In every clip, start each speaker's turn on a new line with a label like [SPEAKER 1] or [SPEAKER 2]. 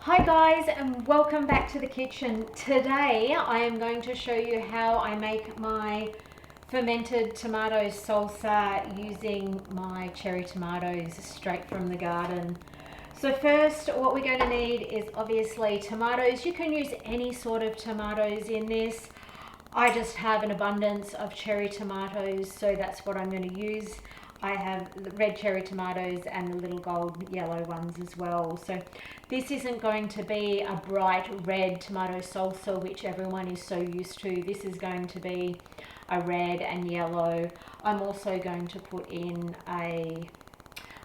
[SPEAKER 1] Hi guys, and welcome back to the kitchen. Today I am going to show you how I make my fermented tomato salsa using my cherry tomatoes straight from the garden. So first, what we're going to need is obviously tomatoes. You can use any sort of tomatoes in this. I just have an abundance of cherry tomatoes, so that's what I'm going to use. I have the red cherry tomatoes and the little gold yellow ones as well. So this isn't going to be a bright red tomato salsa, which everyone is so used to. This is going to be a red and yellow. I'm also going to put in a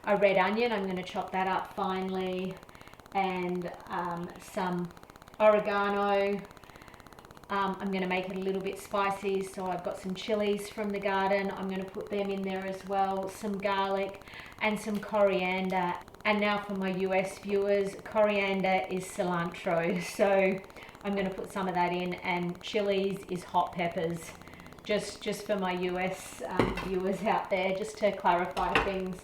[SPEAKER 1] red onion. I'm going to chop that up finely, and some oregano. I'm going to make it a little bit spicy, so I've got some chilies from the garden. I'm going to put them in there as well, some garlic and some coriander. And now for my US viewers, coriander is cilantro, so I'm going to put some of that in, and chilies is hot peppers, just for my US viewers out there, just to clarify things.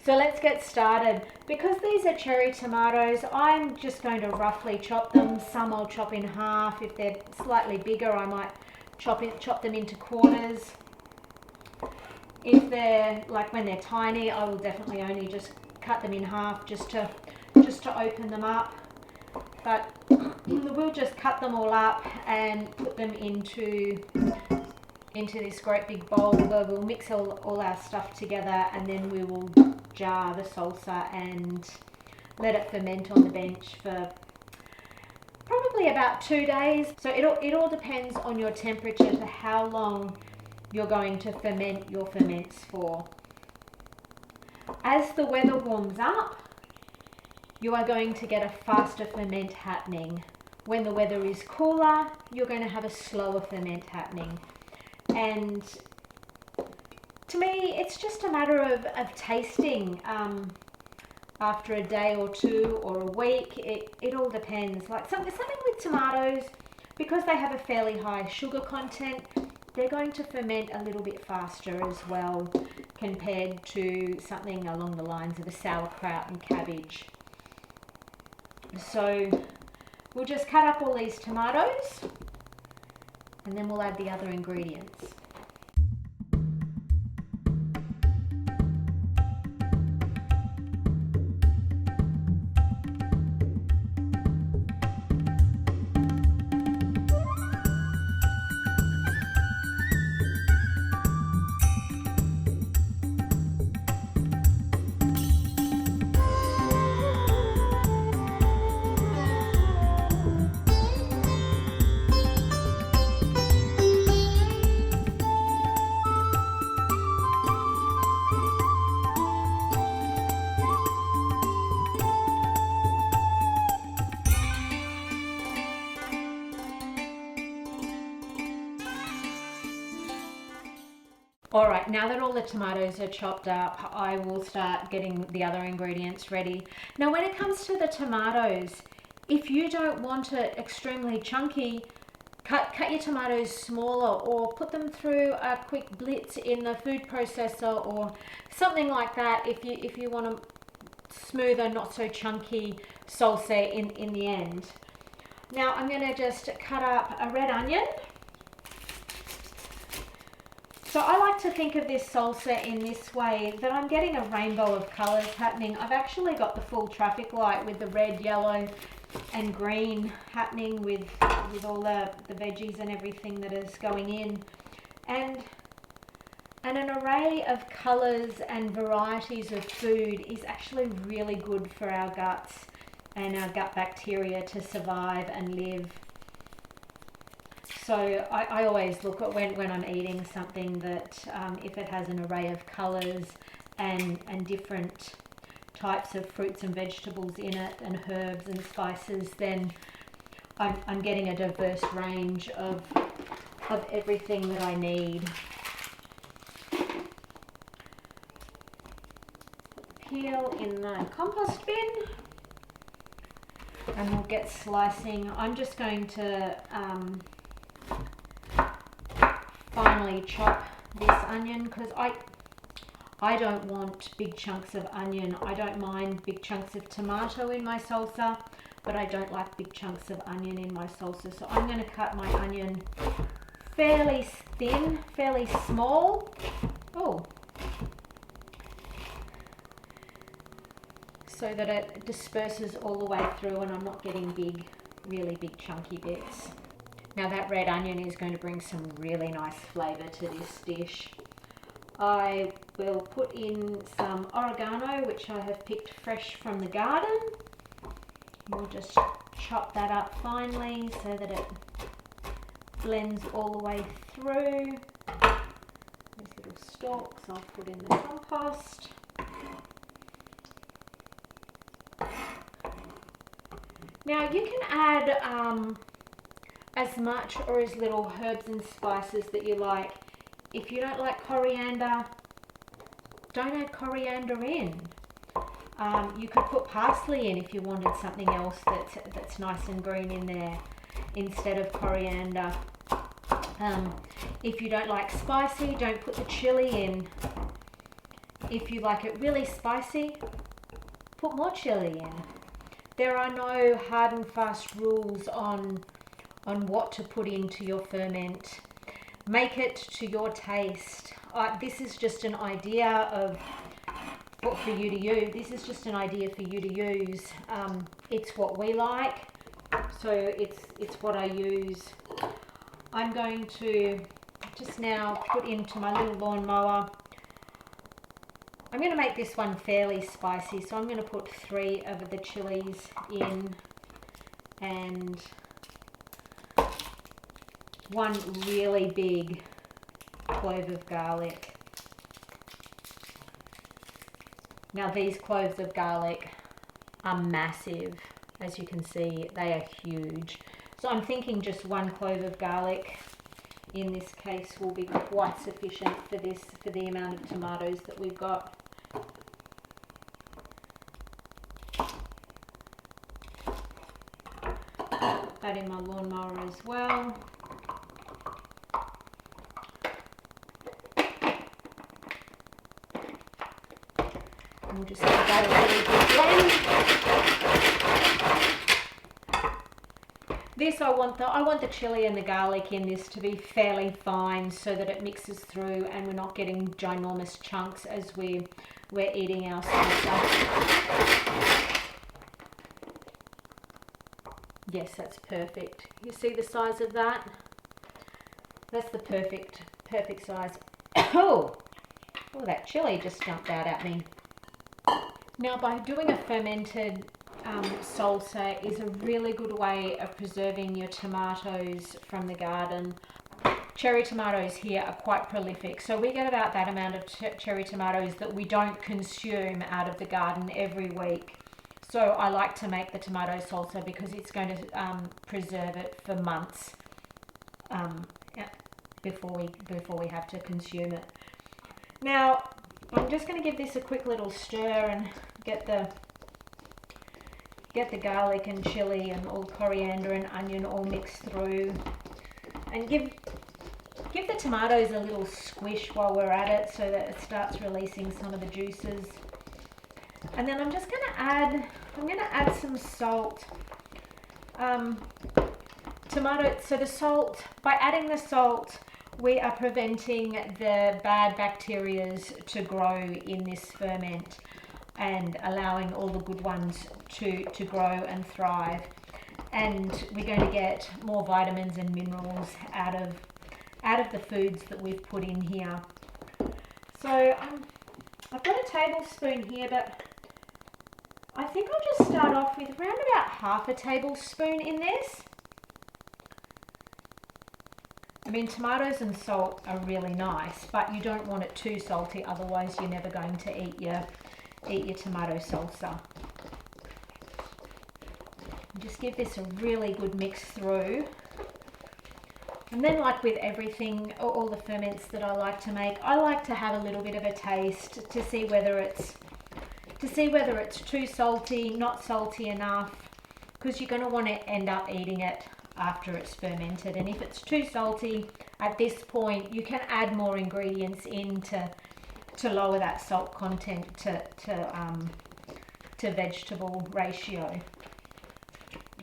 [SPEAKER 1] So let's get started. Because these are cherry tomatoes, I'm just going to roughly chop them. Some I'll chop in half. If they're slightly bigger, I might chop them into quarters. If they're like when they're tiny, I will definitely only just cut them in half just to open them up. But we'll just cut them all up and put them into this great big bowl where we'll mix all our stuff together, and then we will jar the salsa and let it ferment on the bench for probably about 2 days. So it all depends on your temperature for how long you're going to ferment your ferments for. As the weather warms up, you are going to get a faster ferment happening. When the weather is cooler, you're going to have a slower ferment happening. And to me, it's just a matter of tasting after a day or two or a week. It all depends. Like something with tomatoes, because they have a fairly high sugar content, they're going to ferment a little bit faster as well compared to something along the lines of a sauerkraut and cabbage. So we'll just cut up all these tomatoes, and then we'll add the other ingredients. Alright, now that all the tomatoes are chopped up, I will start getting the other ingredients ready. Now when it comes to the tomatoes, if you don't want it extremely chunky, cut your tomatoes smaller, or put them through a quick blitz in the food processor or something like that if you want a smoother, not so chunky salsa in the end. Now I'm going to just cut up a red onion. So I like to think of this salsa in this way, that I'm getting a rainbow of colours happening. I've actually got the full traffic light with the red, yellow and green happening with all the veggies and everything that is going in. And an array of colours and varieties of food is actually really good for our guts and our gut bacteria to survive and live. So I always look at when I'm eating something that if it has an array of colours and different types of fruits and vegetables in it, and herbs and spices, then I'm getting a diverse range of everything that I need. Peel in the compost bin, and we'll get slicing. I'm just going to finely chop this onion, because I don't want big chunks of onion. I don't mind big chunks of tomato in my salsa. but I don't like big chunks of onion in my salsa. So I'm going to cut my onion fairly thin, fairly small. Oh, so that it disperses all the way through and I'm not getting big, really big chunky bits. Now that red onion is going to bring some really nice flavour to this dish. I will put in some oregano, which I have picked fresh from the garden. We'll just chop that up finely so that it blends all the way through. These little stalks I'll put in the compost. Now you can add as much or as little herbs and spices that you like. If you don't like coriander, don't add coriander in. You could put parsley in if you wanted something else that's nice and green in there instead of coriander. If you don't like spicy, don't put the chili in. If you like it really spicy, put more chili in. There are no hard and fast rules on what to put into your ferment. Make it to your taste. This is just an idea of what for you to use. This is just an idea for you to use. It's what we like, so it's what I use. I'm going to just now put into my little lawnmower. I'm going to make this one fairly spicy, so I'm going to put 3 of the chilies in and 1 really big clove of garlic. Now these cloves of garlic are massive. As you can see, they are huge. So I'm thinking just 1 clove of garlic in this case will be quite sufficient for this, for the amount of tomatoes that we've got. Put that in my lawnmower as well. And we'll just give that a really good blend. This I want the chili and the garlic in this to be fairly fine so that it mixes through and we're not getting ginormous chunks as we're eating our salsa. Yes, that's perfect. You see the size of that? That's the perfect size. Oh, that chili just jumped out at me. Now, by doing a fermented salsa is a really good way of preserving your tomatoes from the garden. Cherry tomatoes here are quite prolific, so we get about that amount of cherry tomatoes that we don't consume out of the garden every week. So I like to make the tomato salsa because it's going to preserve it for months before we have to consume it. Now I'm just going to give this a quick little stir and get the garlic and chili and all coriander and onion all mixed through, and give the tomatoes a little squish while we're at it so that it starts releasing some of the juices. And then I'm just going to add some salt. So the salt, by adding the salt, we are preventing the bad bacteria to grow in this ferment and allowing all the good ones to grow and thrive. And we're going to get more vitamins and minerals out of the foods that we've put in here. So I've got a tablespoon here, but I think I'll just start off with around about half a tablespoon in this. I mean, tomatoes and salt are really nice, but you don't want it too salty, otherwise you're never going to eat your tomato salsa. Just give this a really good mix through. And then, like with everything, all the ferments that I like to make, I like to have a little bit of a taste to see whether it's too salty, not salty enough, because you're going to want to end up eating it after it's fermented. And if it's too salty at this point, you can add more ingredients in to lower that salt content to vegetable ratio.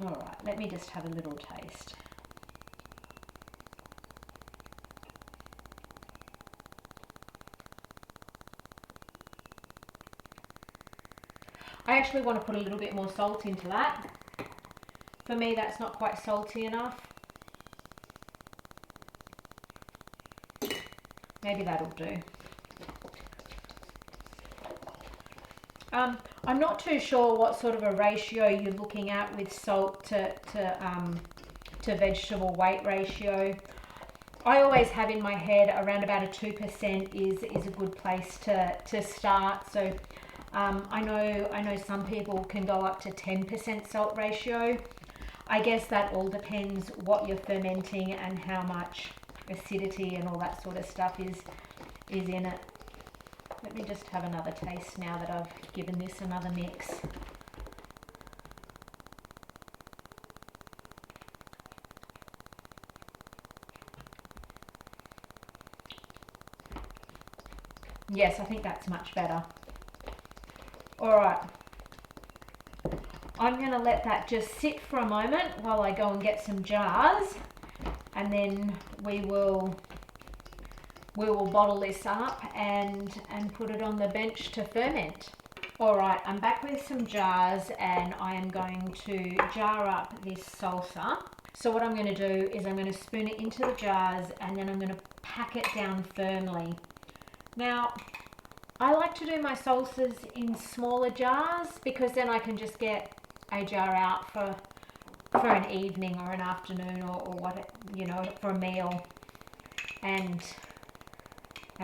[SPEAKER 1] All right, let me just have a little taste. I actually want to put a little bit more salt into that. For me, that's not quite salty enough. Maybe that'll do. I'm not too sure what sort of a ratio you're looking at with salt to vegetable weight ratio. I always have in my head around about a 2% is a good place to start. So I know some people can go up to 10% salt ratio. I guess that all depends what you're fermenting and how much acidity and all that sort of stuff is in it. Let me just have another taste now that I've given this another mix. Yes, I think that's much better. All right. I'm going to let that just sit for a moment while I go and get some jars, and then we will bottle this up and put it on the bench to ferment. All right, I'm back with some jars, and I am going to jar up this salsa. So what I'm going to do is I'm going to spoon it into the jars, and then I'm going to pack it down firmly. Now, I like to do my salsas in smaller jars because then I can just get a jar out for an evening or an afternoon or what, you know, for a meal, and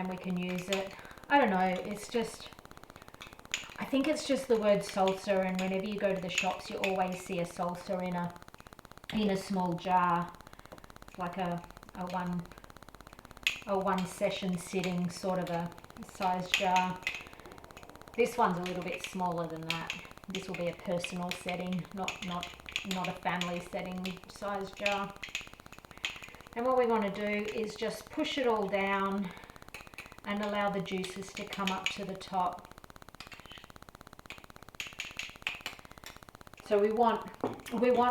[SPEAKER 1] we can use it. I don't know, it's just, I think it's just the word salsa, and whenever you go to the shops you always see a salsa in a small jar. It's like a one session sitting sort of a size jar. This one's a little bit smaller than that. This will be a personal setting, not a family setting size jar. And what we want to do is just push it all down and allow the juices to come up to the top. So we want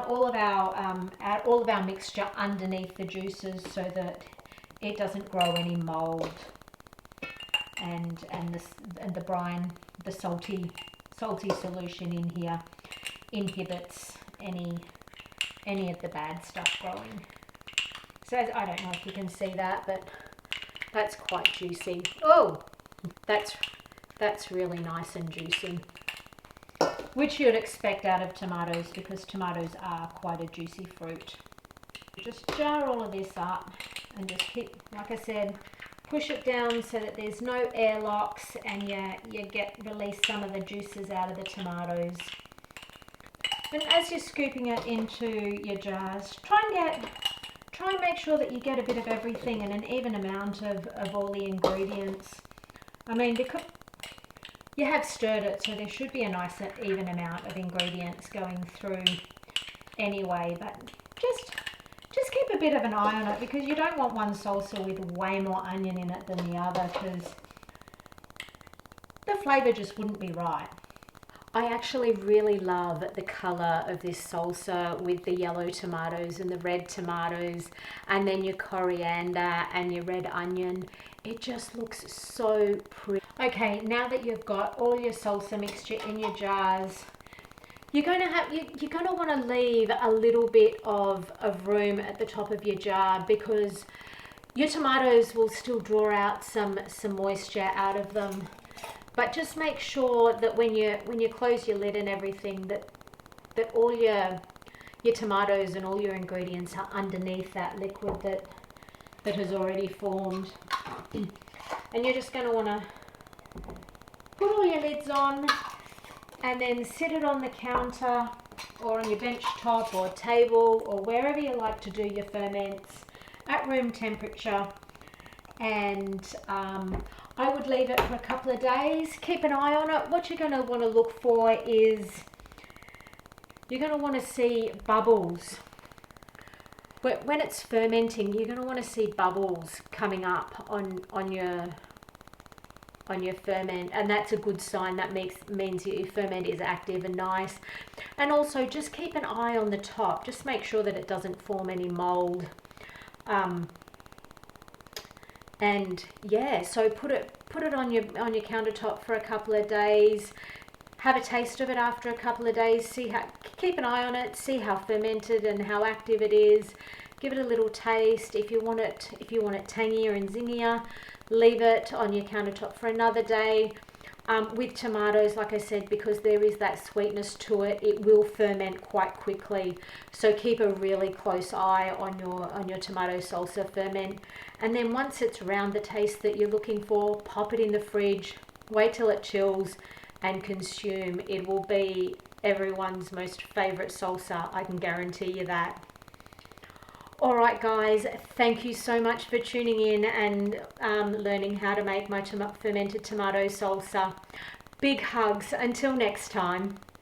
[SPEAKER 1] all of our mixture underneath the juices so that it doesn't grow any mold, and the brine, the salty solution in here inhibits any of the bad stuff growing. So I don't know if you can see that, but that's quite juicy. Oh, that's really nice and juicy, which you'd expect out of tomatoes because tomatoes are quite a juicy fruit. Just jar all of this up and just keep, like I said, push it down so that there's no airlocks, and you release some of the juices out of the tomatoes. And as you're scooping it into your jars, try and make sure that you get a bit of everything and an even amount of all the ingredients. I mean, because you have stirred it, so there should be a nice even amount of ingredients going through anyway, but just keep a bit of an eye on it, because you don't want one salsa with way more onion in it than the other, because the flavour just wouldn't be right. I actually really love the colour of this salsa with the yellow tomatoes and the red tomatoes, and then your coriander and your red onion. It just looks so pretty. Okay, now that you've got all your salsa mixture in your jars, you're going to want to leave a little bit of room at the top of your jar, because your tomatoes will still draw out some moisture out of them. But just make sure that when you close your lid and everything, that all your tomatoes and all your ingredients are underneath that liquid that has already formed. And you're just going to want to put all your lids on, and then sit it on the counter or on your bench top or table or wherever you like to do your ferments at room temperature. And I would leave it for a couple of days. Keep an eye on it. What you're going to want to look for is you're going to want to see bubbles. When it's fermenting, you're going to want to see bubbles coming up on your your ferment, and that's a good sign. That means your ferment is active and nice. And also just keep an eye on the top, just make sure that it doesn't form any mold. And yeah, so put it on your countertop for a couple of days. Have a taste of it after a couple of days. Keep an eye on it, see how fermented and how active it is. Give it a little taste. If you want it tangier and zingier, leave it on your countertop for another day. With tomatoes, like I said, because there is that sweetness to it, it will ferment quite quickly. So keep a really close eye on your tomato salsa ferment. And then once it's around the taste that you're looking for, pop it in the fridge, wait till it chills, and consume. It will be everyone's most favorite salsa, I can guarantee you that. All right, guys, thank you so much for tuning in and learning how to make my fermented tomato salsa. Big hugs. Until next time.